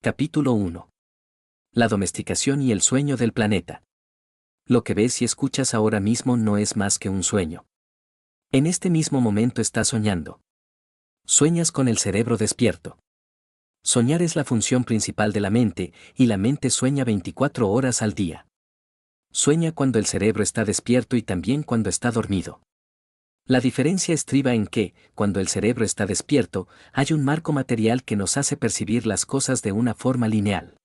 Capítulo 1. La domesticación y el sueño del planeta. Lo que ves y escuchas ahora mismo no es más que un sueño. En este mismo momento estás soñando. Sueñas con el cerebro despierto. Soñar es la función principal de la mente, y la mente sueña 24 horas al día. Sueña cuando el cerebro está despierto y también cuando está dormido. La diferencia estriba en que, cuando el cerebro está despierto, hay un marco material que nos hace percibir las cosas de una forma lineal.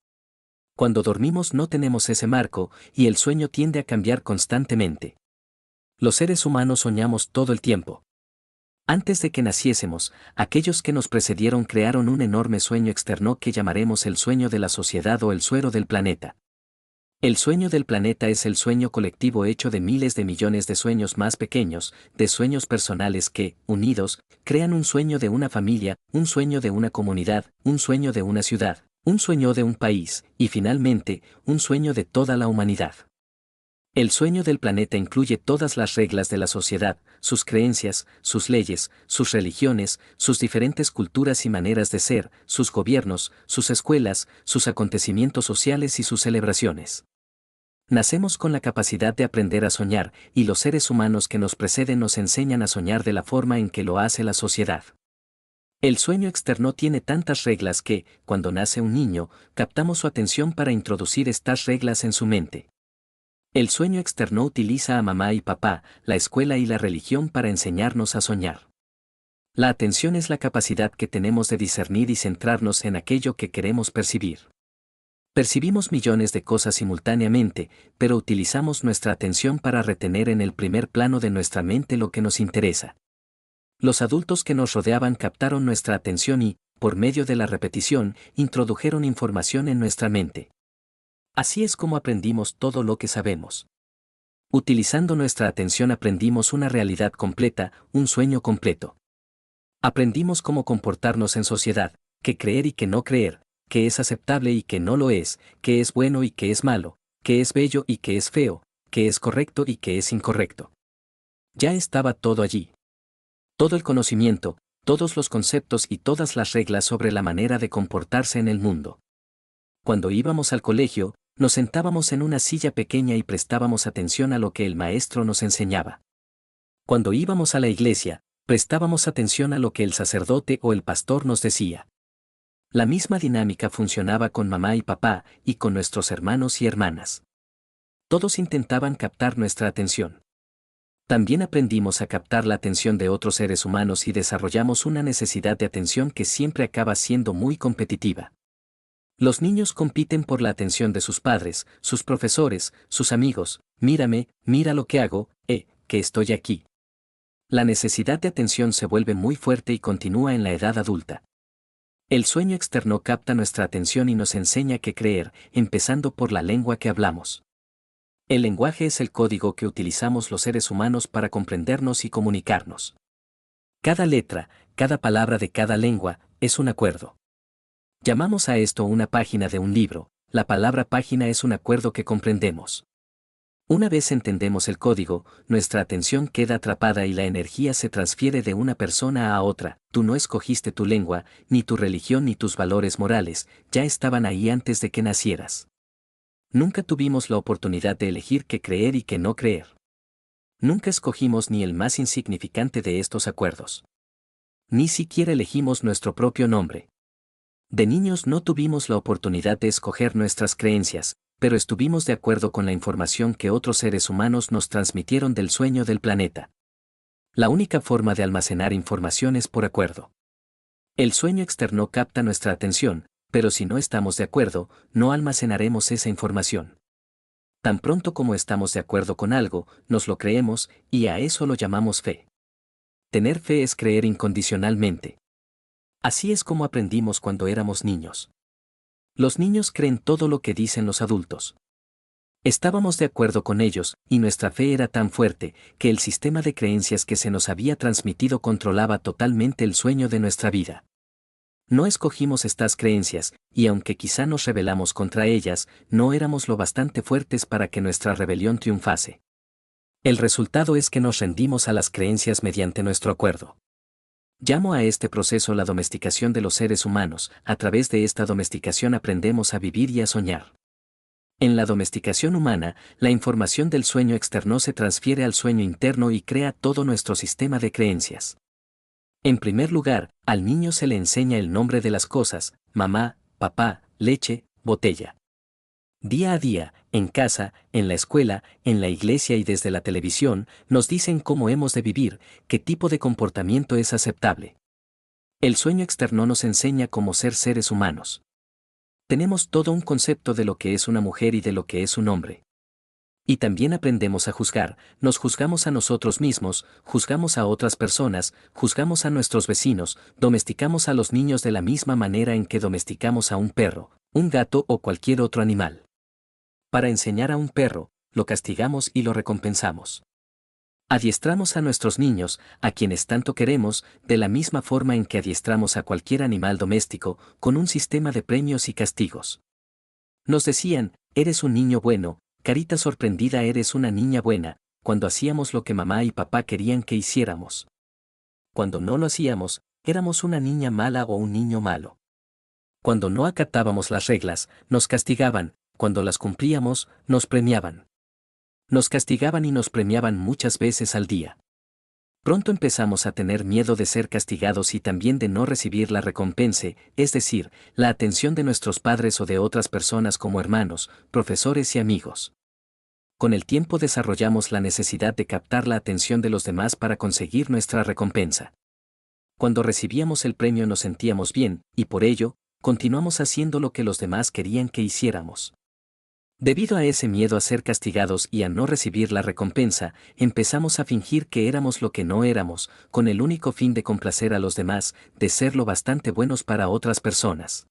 Cuando dormimos no tenemos ese marco, y el sueño tiende a cambiar constantemente. Los seres humanos soñamos todo el tiempo. Antes de que naciésemos, aquellos que nos precedieron crearon un enorme sueño externo que llamaremos el sueño de la sociedad o el sueño del planeta. El sueño del planeta es el sueño colectivo hecho de miles de millones de sueños más pequeños, de sueños personales que, unidos, crean un sueño de una familia, un sueño de una comunidad, un sueño de una ciudad, un sueño de un país, y finalmente, un sueño de toda la humanidad. El sueño del planeta incluye todas las reglas de la sociedad, sus creencias, sus leyes, sus religiones, sus diferentes culturas y maneras de ser, sus gobiernos, sus escuelas, sus acontecimientos sociales y sus celebraciones. Nacemos con la capacidad de aprender a soñar, y los seres humanos que nos preceden nos enseñan a soñar de la forma en que lo hace la sociedad. El sueño externo tiene tantas reglas que, cuando nace un niño, captamos su atención para introducir estas reglas en su mente. El sueño externo utiliza a mamá y papá, la escuela y la religión para enseñarnos a soñar. La atención es la capacidad que tenemos de discernir y centrarnos en aquello que queremos percibir. Percibimos millones de cosas simultáneamente, pero utilizamos nuestra atención para retener en el primer plano de nuestra mente lo que nos interesa. Los adultos que nos rodeaban captaron nuestra atención y, por medio de la repetición, introdujeron información en nuestra mente. Así es como aprendimos todo lo que sabemos. Utilizando nuestra atención aprendimos una realidad completa, un sueño completo. Aprendimos cómo comportarnos en sociedad, qué creer y qué no creer, qué es aceptable y qué no lo es, qué es bueno y qué es malo, qué es bello y qué es feo, qué es correcto y qué es incorrecto. Ya estaba todo allí. Todo el conocimiento, todos los conceptos y todas las reglas sobre la manera de comportarse en el mundo. Cuando íbamos al colegio, nos sentábamos en una silla pequeña y prestábamos atención a lo que el maestro nos enseñaba. Cuando íbamos a la iglesia, prestábamos atención a lo que el sacerdote o el pastor nos decía. La misma dinámica funcionaba con mamá y papá, y con nuestros hermanos y hermanas. Todos intentaban captar nuestra atención. También aprendimos a captar la atención de otros seres humanos y desarrollamos una necesidad de atención que siempre acaba siendo muy competitiva. Los niños compiten por la atención de sus padres, sus profesores, sus amigos. Mírame, mira lo que hago, que estoy aquí. La necesidad de atención se vuelve muy fuerte y continúa en la edad adulta. El sueño externo capta nuestra atención y nos enseña qué creer, empezando por la lengua que hablamos. El lenguaje es el código que utilizamos los seres humanos para comprendernos y comunicarnos. Cada letra, cada palabra de cada lengua, es un acuerdo. Llamamos a esto una página de un libro. La palabra página es un acuerdo que comprendemos. Una vez entendemos el código, nuestra atención queda atrapada y la energía se transfiere de una persona a otra. Tú no escogiste tu lengua, ni tu religión ni tus valores morales, ya estaban ahí antes de que nacieras. Nunca tuvimos la oportunidad de elegir qué creer y qué no creer. Nunca escogimos ni el más insignificante de estos acuerdos. Ni siquiera elegimos nuestro propio nombre. De niños no tuvimos la oportunidad de escoger nuestras creencias, pero estuvimos de acuerdo con la información que otros seres humanos nos transmitieron del sueño del planeta. La única forma de almacenar información es por acuerdo. El sueño externo capta nuestra atención, pero si no estamos de acuerdo, no almacenaremos esa información. Tan pronto como estamos de acuerdo con algo, nos lo creemos, y a eso lo llamamos fe. Tener fe es creer incondicionalmente. Así es como aprendimos cuando éramos niños. Los niños creen todo lo que dicen los adultos. Estábamos de acuerdo con ellos, y nuestra fe era tan fuerte, que el sistema de creencias que se nos había transmitido controlaba totalmente el sueño de nuestra vida. No escogimos estas creencias, y aunque quizá nos rebelamos contra ellas, no éramos lo bastante fuertes para que nuestra rebelión triunfase. El resultado es que nos rendimos a las creencias mediante nuestro acuerdo. Llamo a este proceso la domesticación de los seres humanos. A través de esta domesticación aprendemos a vivir y a soñar. En la domesticación humana, la información del sueño externo se transfiere al sueño interno y crea todo nuestro sistema de creencias. En primer lugar, al niño se le enseña el nombre de las cosas: mamá, papá, leche, botella. Día a día, en casa, en la escuela, en la iglesia y desde la televisión, nos dicen cómo hemos de vivir, qué tipo de comportamiento es aceptable. El sueño externo nos enseña cómo ser seres humanos. Tenemos todo un concepto de lo que es una mujer y de lo que es un hombre. Y también aprendemos a juzgar, nos juzgamos a nosotros mismos, juzgamos a otras personas, juzgamos a nuestros vecinos, domesticamos a los niños de la misma manera en que domesticamos a un perro, un gato o cualquier otro animal. Para enseñar a un perro, lo castigamos y lo recompensamos. Adiestramos a nuestros niños, a quienes tanto queremos, de la misma forma en que adiestramos a cualquier animal doméstico, con un sistema de premios y castigos. Nos decían: eres un niño bueno, carita sorprendida, eres una niña buena, cuando hacíamos lo que mamá y papá querían que hiciéramos. Cuando no lo hacíamos, éramos una niña mala o un niño malo. Cuando no acatábamos las reglas, nos castigaban; cuando las cumplíamos, nos premiaban. Nos castigaban y nos premiaban muchas veces al día. Pronto empezamos a tener miedo de ser castigados y también de no recibir la recompensa, es decir, la atención de nuestros padres o de otras personas como hermanos, profesores y amigos. Con el tiempo desarrollamos la necesidad de captar la atención de los demás para conseguir nuestra recompensa. Cuando recibíamos el premio nos sentíamos bien, y por ello, continuamos haciendo lo que los demás querían que hiciéramos. Debido a ese miedo a ser castigados y a no recibir la recompensa, empezamos a fingir que éramos lo que no éramos, con el único fin de complacer a los demás, de ser lo bastante buenos para otras personas.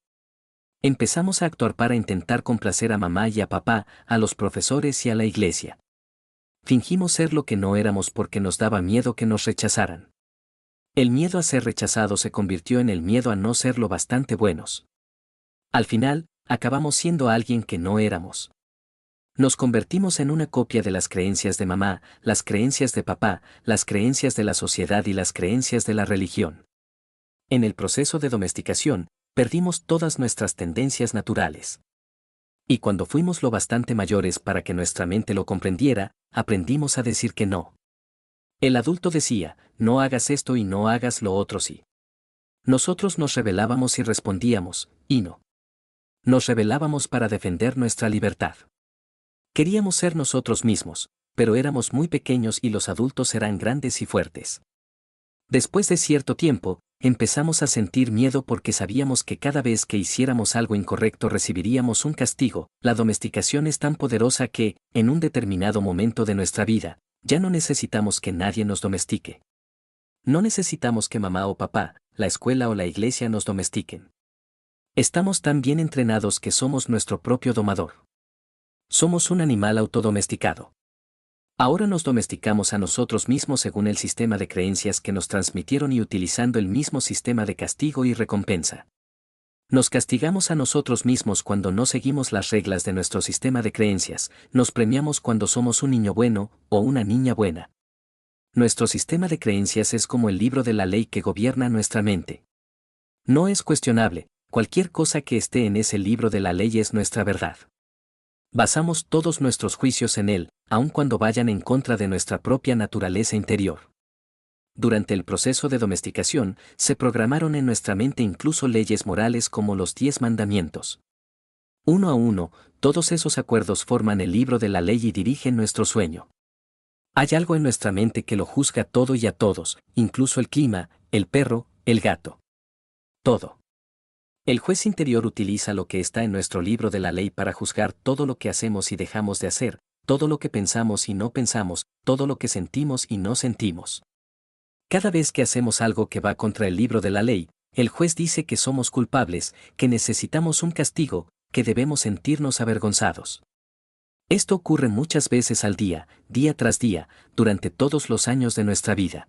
Empezamos a actuar para intentar complacer a mamá y a papá, a los profesores y a la iglesia. Fingimos ser lo que no éramos porque nos daba miedo que nos rechazaran. El miedo a ser rechazado se convirtió en el miedo a no ser lo bastante buenos. Al final, acabamos siendo alguien que no éramos. Nos convertimos en una copia de las creencias de mamá, las creencias de papá, las creencias de la sociedad y las creencias de la religión. En el proceso de domesticación, perdimos todas nuestras tendencias naturales. Y cuando fuimos lo bastante mayores para que nuestra mente lo comprendiera, aprendimos a decir que no. El adulto decía: no hagas esto y no hagas lo otro sí. Nosotros nos rebelábamos y respondíamos: y no. Nos rebelábamos para defender nuestra libertad. Queríamos ser nosotros mismos, pero éramos muy pequeños y los adultos eran grandes y fuertes. Después de cierto tiempo, empezamos a sentir miedo porque sabíamos que cada vez que hiciéramos algo incorrecto recibiríamos un castigo. La domesticación es tan poderosa que, en un determinado momento de nuestra vida, ya no necesitamos que nadie nos domestique. No necesitamos que mamá o papá, la escuela o la iglesia nos domestiquen. Estamos tan bien entrenados que somos nuestro propio domador. Somos un animal autodomesticado. Ahora nos domesticamos a nosotros mismos según el sistema de creencias que nos transmitieron y utilizando el mismo sistema de castigo y recompensa. Nos castigamos a nosotros mismos cuando no seguimos las reglas de nuestro sistema de creencias, nos premiamos cuando somos un niño bueno o una niña buena. Nuestro sistema de creencias es como el libro de la ley que gobierna nuestra mente. No es cuestionable, cualquier cosa que esté en ese libro de la ley es nuestra verdad. Basamos todos nuestros juicios en él, aun cuando vayan en contra de nuestra propia naturaleza interior. Durante el proceso de domesticación, se programaron en nuestra mente incluso leyes morales como los 10 mandamientos. Uno a uno, todos esos acuerdos forman el libro de la ley y dirigen nuestro sueño. Hay algo en nuestra mente que lo juzga todo y a todos, incluso el clima, el perro, el gato. Todo. El juez interior utiliza lo que está en nuestro libro de la ley para juzgar todo lo que hacemos y dejamos de hacer, todo lo que pensamos y no pensamos, todo lo que sentimos y no sentimos. Cada vez que hacemos algo que va contra el libro de la ley, el juez dice que somos culpables, que necesitamos un castigo, que debemos sentirnos avergonzados. Esto ocurre muchas veces al día, día tras día, durante todos los años de nuestra vida.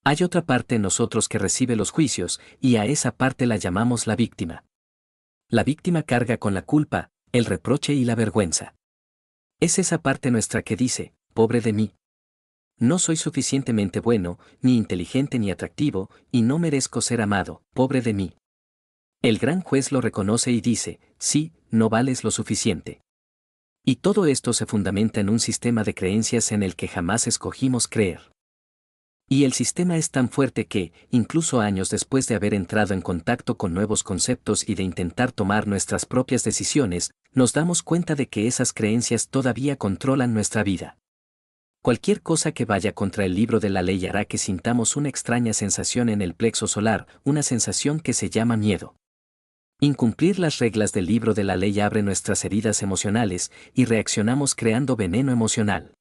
Hay otra parte en nosotros que recibe los juicios, y a esa parte la llamamos la víctima. La víctima carga con la culpa, el reproche y la vergüenza. Es esa parte nuestra que dice: pobre de mí. No soy suficientemente bueno, ni inteligente ni atractivo, y no merezco ser amado, pobre de mí. El gran juez lo reconoce y dice, sí, no vales lo suficiente. Y todo esto se fundamenta en un sistema de creencias en el que jamás escogimos creer. Y el sistema es tan fuerte que, incluso años después de haber entrado en contacto con nuevos conceptos y de intentar tomar nuestras propias decisiones, nos damos cuenta de que esas creencias todavía controlan nuestra vida. Cualquier cosa que vaya contra el libro de la ley hará que sintamos una extraña sensación en el plexo solar, una sensación que se llama miedo. Incumplir las reglas del libro de la ley abre nuestras heridas emocionales y reaccionamos creando veneno emocional.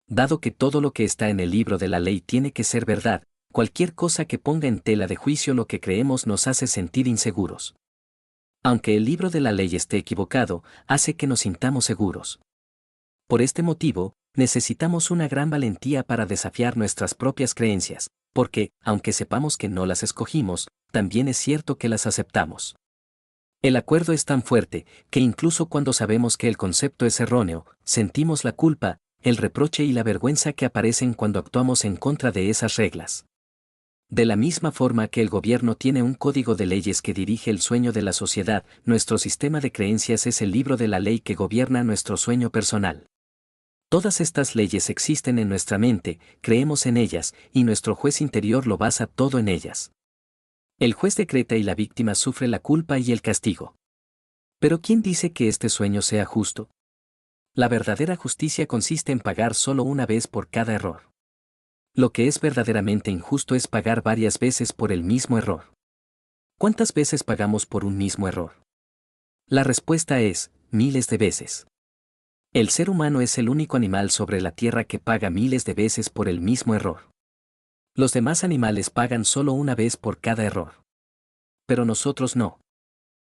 Dado que todo lo que está en el libro de la ley tiene que ser verdad, cualquier cosa que ponga en tela de juicio lo que creemos nos hace sentir inseguros. Aunque el libro de la ley esté equivocado, hace que nos sintamos seguros. Por este motivo, necesitamos una gran valentía para desafiar nuestras propias creencias, porque, aunque sepamos que no las escogimos, también es cierto que las aceptamos. El acuerdo es tan fuerte, que incluso cuando sabemos que el concepto es erróneo, sentimos la culpa, el reproche y la vergüenza que aparecen cuando actuamos en contra de esas reglas. De la misma forma que el gobierno tiene un código de leyes que dirige el sueño de la sociedad, nuestro sistema de creencias es el libro de la ley que gobierna nuestro sueño personal. Todas estas leyes existen en nuestra mente, creemos en ellas, y nuestro juez interior lo basa todo en ellas. El juez decreta y la víctima sufre la culpa y el castigo. Pero ¿quién dice que este sueño sea justo? La verdadera justicia consiste en pagar solo una vez por cada error. Lo que es verdaderamente injusto es pagar varias veces por el mismo error. ¿Cuántas veces pagamos por un mismo error? La respuesta es, miles de veces. El ser humano es el único animal sobre la Tierra que paga miles de veces por el mismo error. Los demás animales pagan solo una vez por cada error. Pero nosotros no.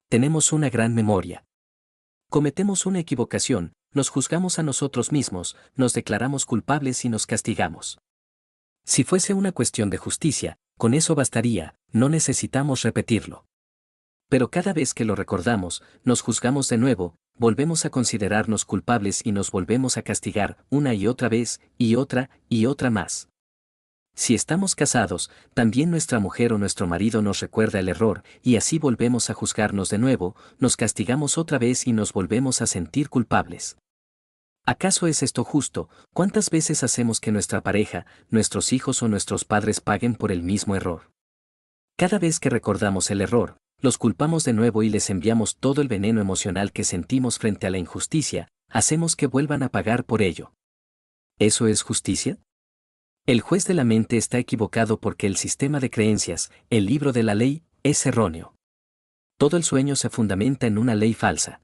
Tenemos una gran memoria. Cometemos una equivocación, nos juzgamos a nosotros mismos, nos declaramos culpables y nos castigamos. Si fuese una cuestión de justicia, con eso bastaría, no necesitamos repetirlo. Pero cada vez que lo recordamos, nos juzgamos de nuevo, volvemos a considerarnos culpables y nos volvemos a castigar una y otra vez, y otra más. Si estamos casados, también nuestra mujer o nuestro marido nos recuerda el error, y así volvemos a juzgarnos de nuevo, nos castigamos otra vez y nos volvemos a sentir culpables. ¿Acaso es esto justo? ¿Cuántas veces hacemos que nuestra pareja, nuestros hijos o nuestros padres paguen por el mismo error? Cada vez que recordamos el error, los culpamos de nuevo y les enviamos todo el veneno emocional que sentimos frente a la injusticia, hacemos que vuelvan a pagar por ello. ¿Eso es justicia? El juez de la mente está equivocado porque el sistema de creencias, el libro de la ley, es erróneo. Todo el sueño se fundamenta en una ley falsa.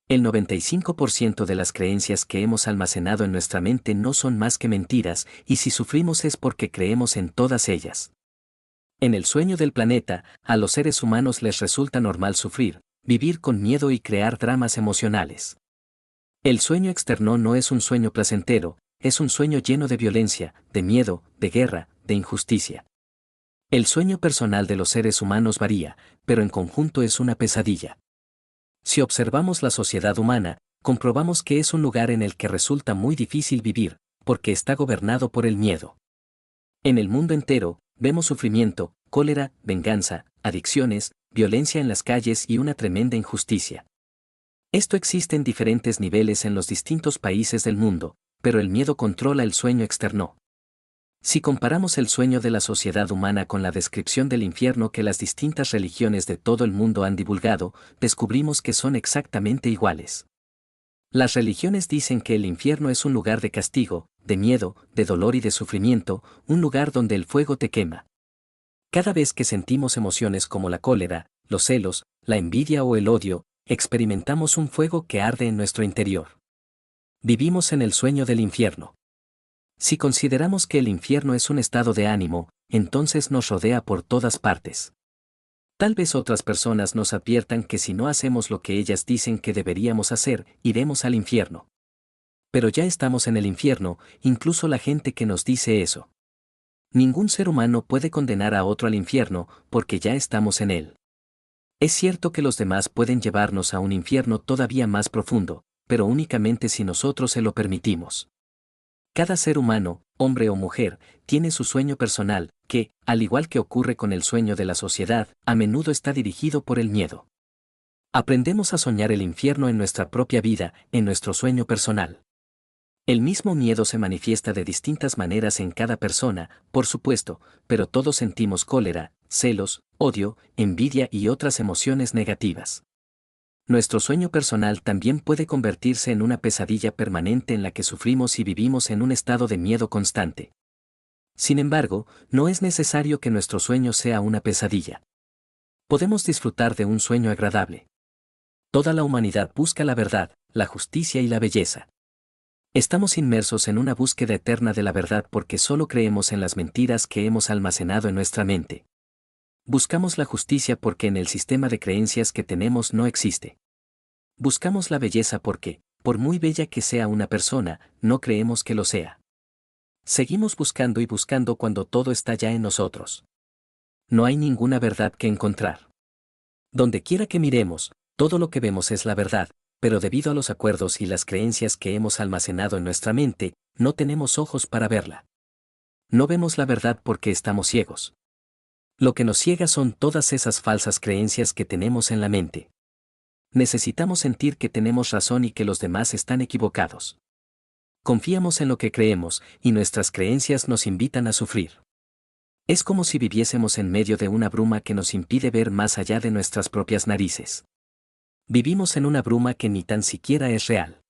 El 95% de las creencias que hemos almacenado en nuestra mente no son más que mentiras, y si sufrimos es porque creemos en todas ellas. En el sueño del planeta, a los seres humanos les resulta normal sufrir, vivir con miedo y crear dramas emocionales. El sueño externo no es un sueño placentero, es un sueño lleno de violencia, de miedo, de guerra, de injusticia. El sueño personal de los seres humanos varía, pero en conjunto es una pesadilla. Si observamos la sociedad humana, comprobamos que es un lugar en el que resulta muy difícil vivir, porque está gobernado por el miedo. En el mundo entero, vemos sufrimiento, cólera, venganza, adicciones, violencia en las calles y una tremenda injusticia. Esto existe en diferentes niveles en los distintos países del mundo, pero el miedo controla el sueño externo. Si comparamos el sueño de la sociedad humana con la descripción del infierno que las distintas religiones de todo el mundo han divulgado, descubrimos que son exactamente iguales. Las religiones dicen que el infierno es un lugar de castigo, de miedo, de dolor y de sufrimiento, un lugar donde el fuego te quema. Cada vez que sentimos emociones como la cólera, los celos, la envidia o el odio, experimentamos un fuego que arde en nuestro interior. Vivimos en el sueño del infierno. Si consideramos que el infierno es un estado de ánimo, entonces nos rodea por todas partes. Tal vez otras personas nos adviertan que si no hacemos lo que ellas dicen que deberíamos hacer, iremos al infierno. Pero ya estamos en el infierno, incluso la gente que nos dice eso. Ningún ser humano puede condenar a otro al infierno, porque ya estamos en él. Es cierto que los demás pueden llevarnos a un infierno todavía más profundo, pero únicamente si nosotros se lo permitimos. Cada ser humano, hombre o mujer, tiene su sueño personal, que, al igual que ocurre con el sueño de la sociedad, a menudo está dirigido por el miedo. Aprendemos a soñar el infierno en nuestra propia vida, en nuestro sueño personal. El mismo miedo se manifiesta de distintas maneras en cada persona, por supuesto, pero todos sentimos cólera, celos, odio, envidia y otras emociones negativas. Nuestro sueño personal también puede convertirse en una pesadilla permanente en la que sufrimos y vivimos en un estado de miedo constante. Sin embargo, no es necesario que nuestro sueño sea una pesadilla. Podemos disfrutar de un sueño agradable. Toda la humanidad busca la verdad, la justicia y la belleza. Estamos inmersos en una búsqueda eterna de la verdad porque solo creemos en las mentiras que hemos almacenado en nuestra mente. Buscamos la justicia porque en el sistema de creencias que tenemos no existe. Buscamos la belleza porque, por muy bella que sea una persona, no creemos que lo sea. Seguimos buscando y buscando cuando todo está ya en nosotros. No hay ninguna verdad que encontrar. Donde quiera que miremos, todo lo que vemos es la verdad, pero debido a los acuerdos y las creencias que hemos almacenado en nuestra mente, no tenemos ojos para verla. No vemos la verdad porque estamos ciegos. Lo que nos ciega son todas esas falsas creencias que tenemos en la mente. Necesitamos sentir que tenemos razón y que los demás están equivocados. Confiamos en lo que creemos, y nuestras creencias nos invitan a sufrir. Es como si viviésemos en medio de una bruma que nos impide ver más allá de nuestras propias narices. Vivimos en una bruma que ni tan siquiera es real.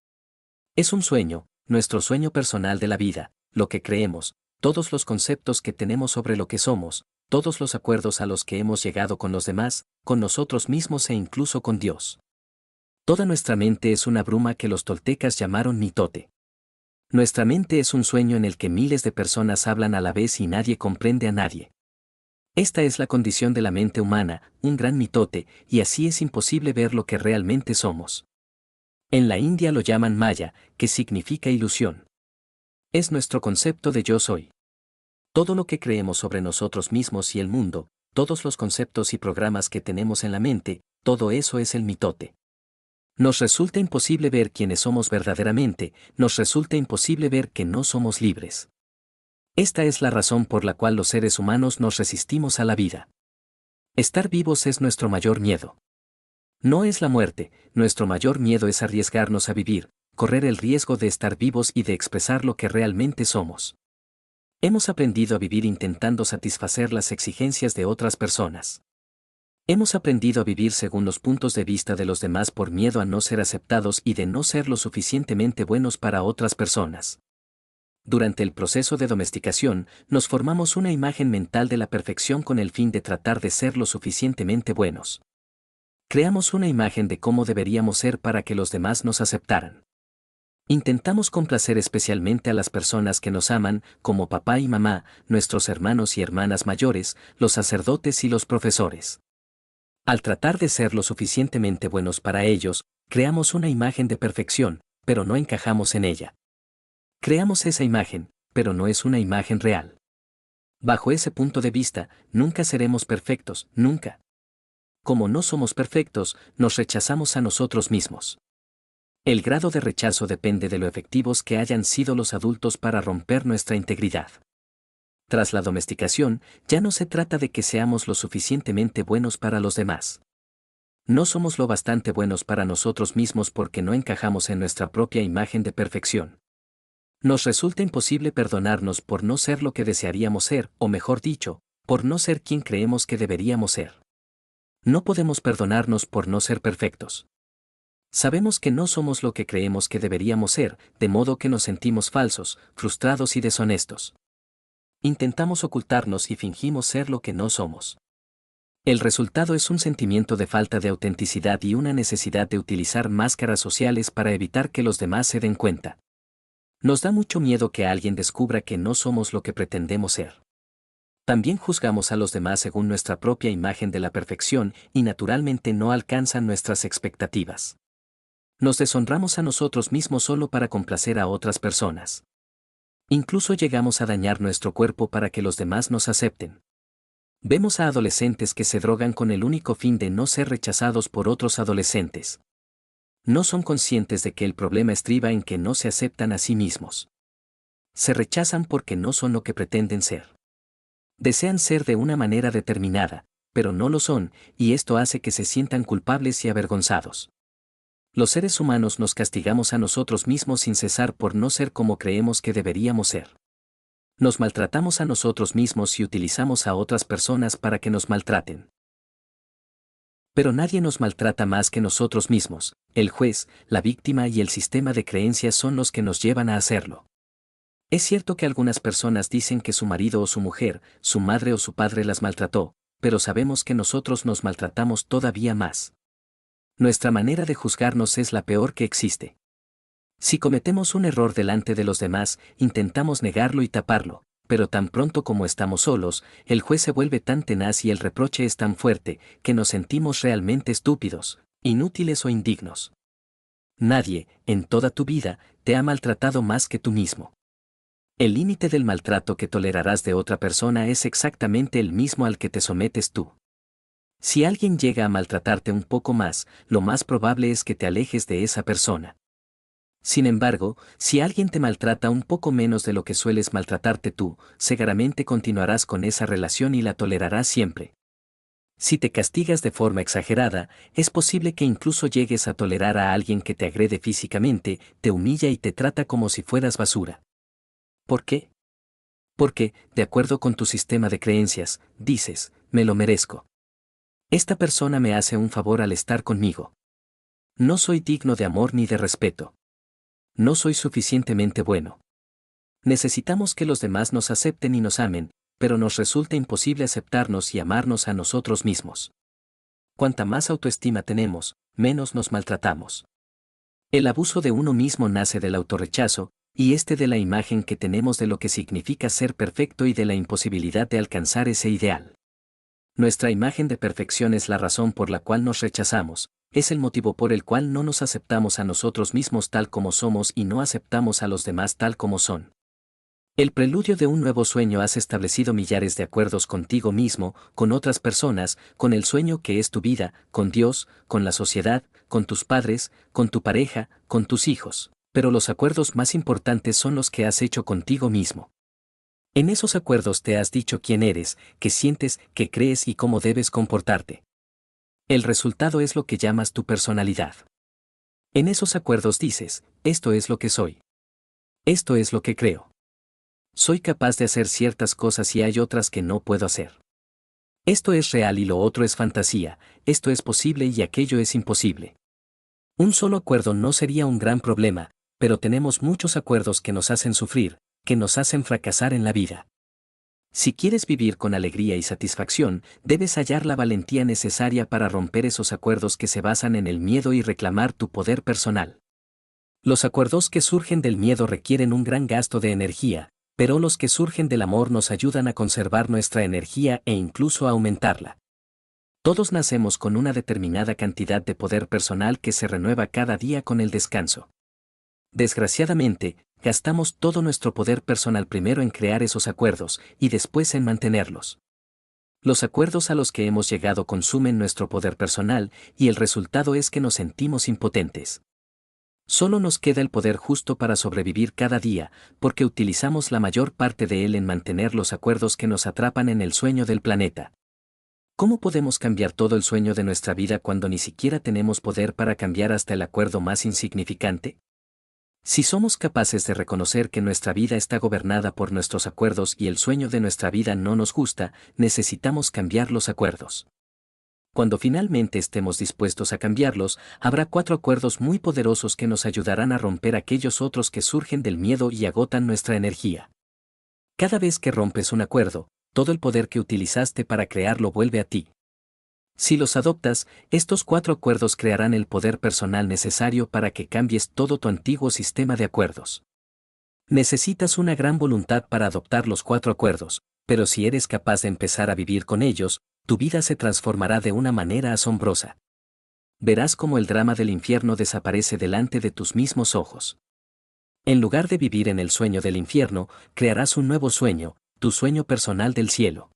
Es un sueño, nuestro sueño personal de la vida, lo que creemos, todos los conceptos que tenemos sobre lo que somos, todos los acuerdos a los que hemos llegado con los demás, con nosotros mismos e incluso con Dios. Toda nuestra mente es una bruma que los toltecas llamaron mitote. Nuestra mente es un sueño en el que miles de personas hablan a la vez y nadie comprende a nadie. Esta es la condición de la mente humana, un gran mitote, y así es imposible ver lo que realmente somos. En la India lo llaman Maya, que significa ilusión. Es nuestro concepto de yo soy. Todo lo que creemos sobre nosotros mismos y el mundo, todos los conceptos y programas que tenemos en la mente, todo eso es el mitote. Nos resulta imposible ver quiénes somos verdaderamente, nos resulta imposible ver que no somos libres. Esta es la razón por la cual los seres humanos nos resistimos a la vida. Estar vivos es nuestro mayor miedo. No es la muerte, nuestro mayor miedo es arriesgarnos a vivir, correr el riesgo de estar vivos y de expresar lo que realmente somos. Hemos aprendido a vivir intentando satisfacer las exigencias de otras personas. Hemos aprendido a vivir según los puntos de vista de los demás por miedo a no ser aceptados y de no ser lo suficientemente buenos para otras personas. Durante el proceso de domesticación, nos formamos una imagen mental de la perfección con el fin de tratar de ser lo suficientemente buenos. Creamos una imagen de cómo deberíamos ser para que los demás nos aceptaran. Intentamos complacer especialmente a las personas que nos aman, como papá y mamá, nuestros hermanos y hermanas mayores, los sacerdotes y los profesores. Al tratar de ser lo suficientemente buenos para ellos, creamos una imagen de perfección, pero no encajamos en ella. Creamos esa imagen, pero no es una imagen real. Bajo ese punto de vista, nunca seremos perfectos, nunca. Como no somos perfectos, nos rechazamos a nosotros mismos. El grado de rechazo depende de lo efectivos que hayan sido los adultos para romper nuestra integridad. Tras la domesticación, ya no se trata de que seamos lo suficientemente buenos para los demás. No somos lo bastante buenos para nosotros mismos porque no encajamos en nuestra propia imagen de perfección. Nos resulta imposible perdonarnos por no ser lo que desearíamos ser, o mejor dicho, por no ser quien creemos que deberíamos ser. No podemos perdonarnos por no ser perfectos. Sabemos que no somos lo que creemos que deberíamos ser, de modo que nos sentimos falsos, frustrados y deshonestos. Intentamos ocultarnos y fingimos ser lo que no somos. El resultado es un sentimiento de falta de autenticidad y una necesidad de utilizar máscaras sociales para evitar que los demás se den cuenta. Nos da mucho miedo que alguien descubra que no somos lo que pretendemos ser. También juzgamos a los demás según nuestra propia imagen de la perfección y naturalmente no alcanzan nuestras expectativas. Nos deshonramos a nosotros mismos solo para complacer a otras personas. Incluso llegamos a dañar nuestro cuerpo para que los demás nos acepten. Vemos a adolescentes que se drogan con el único fin de no ser rechazados por otros adolescentes. No son conscientes de que el problema estriba en que no se aceptan a sí mismos. Se rechazan porque no son lo que pretenden ser. Desean ser de una manera determinada, pero no lo son, y esto hace que se sientan culpables y avergonzados. Los seres humanos nos castigamos a nosotros mismos sin cesar por no ser como creemos que deberíamos ser. Nos maltratamos a nosotros mismos y utilizamos a otras personas para que nos maltraten. Pero nadie nos maltrata más que nosotros mismos. El juez, la víctima y el sistema de creencias son los que nos llevan a hacerlo. Es cierto que algunas personas dicen que su marido o su mujer, su madre o su padre las maltrató, pero sabemos que nosotros nos maltratamos todavía más. Nuestra manera de juzgarnos es la peor que existe. Si cometemos un error delante de los demás, intentamos negarlo y taparlo, pero tan pronto como estamos solos, el juez se vuelve tan tenaz y el reproche es tan fuerte, que nos sentimos realmente estúpidos, inútiles o indignos. Nadie, en toda tu vida, te ha maltratado más que tú mismo. El límite del maltrato que tolerarás de otra persona es exactamente el mismo al que te sometes tú. Si alguien llega a maltratarte un poco más, lo más probable es que te alejes de esa persona. Sin embargo, si alguien te maltrata un poco menos de lo que sueles maltratarte tú, seguramente continuarás con esa relación y la tolerarás siempre. Si te castigas de forma exagerada, es posible que incluso llegues a tolerar a alguien que te agrede físicamente, te humilla y te trata como si fueras basura. ¿Por qué? Porque, de acuerdo con tu sistema de creencias, dices, me lo merezco. Esta persona me hace un favor al estar conmigo. No soy digno de amor ni de respeto. No soy suficientemente bueno. Necesitamos que los demás nos acepten y nos amen, pero nos resulta imposible aceptarnos y amarnos a nosotros mismos. Cuanta más autoestima tenemos, menos nos maltratamos. El abuso de uno mismo nace del autorrechazo, y de la imagen que tenemos de lo que significa ser perfecto y de la imposibilidad de alcanzar ese ideal. Nuestra imagen de perfección es la razón por la cual nos rechazamos, es el motivo por el cual no nos aceptamos a nosotros mismos tal como somos y no aceptamos a los demás tal como son. El preludio de un nuevo sueño: has establecido millares de acuerdos contigo mismo, con otras personas, con el sueño que es tu vida, con Dios, con la sociedad, con tus padres, con tu pareja, con tus hijos. Pero los acuerdos más importantes son los que has hecho contigo mismo. En esos acuerdos te has dicho quién eres, qué sientes, qué crees y cómo debes comportarte. El resultado es lo que llamas tu personalidad. En esos acuerdos dices, esto es lo que soy. Esto es lo que creo. Soy capaz de hacer ciertas cosas y hay otras que no puedo hacer. Esto es real y lo otro es fantasía, esto es posible y aquello es imposible. Un solo acuerdo no sería un gran problema, pero tenemos muchos acuerdos que nos hacen sufrir, que nos hacen fracasar en la vida. Si quieres vivir con alegría y satisfacción, debes hallar la valentía necesaria para romper esos acuerdos que se basan en el miedo y reclamar tu poder personal. Los acuerdos que surgen del miedo requieren un gran gasto de energía, pero los que surgen del amor nos ayudan a conservar nuestra energía e incluso a aumentarla. Todos nacemos con una determinada cantidad de poder personal que se renueva cada día con el descanso. Desgraciadamente, gastamos todo nuestro poder personal primero en crear esos acuerdos y después en mantenerlos. Los acuerdos a los que hemos llegado consumen nuestro poder personal y el resultado es que nos sentimos impotentes. Solo nos queda el poder justo para sobrevivir cada día, porque utilizamos la mayor parte de él en mantener los acuerdos que nos atrapan en el sueño del planeta. ¿Cómo podemos cambiar todo el sueño de nuestra vida cuando ni siquiera tenemos poder para cambiar hasta el acuerdo más insignificante? Si somos capaces de reconocer que nuestra vida está gobernada por nuestros acuerdos y el sueño de nuestra vida no nos gusta, necesitamos cambiar los acuerdos. Cuando finalmente estemos dispuestos a cambiarlos, habrá 4 acuerdos muy poderosos que nos ayudarán a romper aquellos otros que surgen del miedo y agotan nuestra energía. Cada vez que rompes un acuerdo, todo el poder que utilizaste para crearlo vuelve a ti. Si los adoptas, estos 4 acuerdos crearán el poder personal necesario para que cambies todo tu antiguo sistema de acuerdos. Necesitas una gran voluntad para adoptar los 4 acuerdos, pero si eres capaz de empezar a vivir con ellos, tu vida se transformará de una manera asombrosa. Verás cómo el drama del infierno desaparece delante de tus mismos ojos. En lugar de vivir en el sueño del infierno, crearás un nuevo sueño, tu sueño personal del cielo.